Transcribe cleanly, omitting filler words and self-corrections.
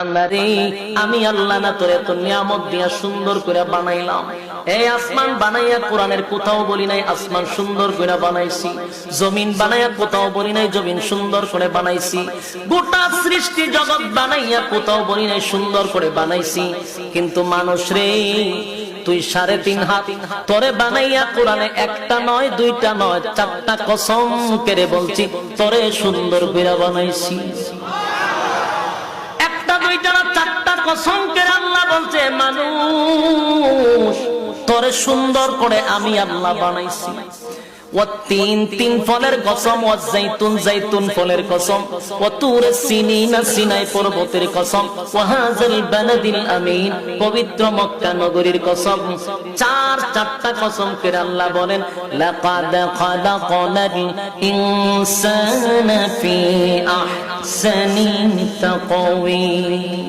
আমি আল্লাহ না তোরে এত নিয়ামত দিয়া সুন্দর করে বানাইলাম। এই আসমান বানাইয়া কোরআনের কোথাও বলি নাই আসমান সুন্দর করে বানাইছি, জমিন বানাইয়া কোথাও বলি নাই জমিন সুন্দর করে বানাইছি, গোটা সৃষ্টি জগৎ বানাইয়া কোথাও বলি নাই সুন্দর করে বানাইছি। কিন্তু মানুষ রে, তুই 3.5 হাত তোরে বানাইয়া কোরআনে একটা নয় দুইটা নয় 4টা কসম করে বলছি তোরে সুন্দর করে বানাইছি। একটা দুইটা না 4টা কসম করে আল্লাহ বলছে মানুষ তোরে সুন্দর করে আমি আল্লাহ বানাইছি। তিন ফলের কসম, জাইতুন ফলের কসম, সিনাই পর্বতের কসম, ওয়াহাযাল বালাদিল আমিন পবিত্র মক্কা নগরীর কসম। 4টা কসম করে আল্লাহ বলেন লাকাদ খালাকনাল ইনসানা ফি আহসানি তাকওয়িম।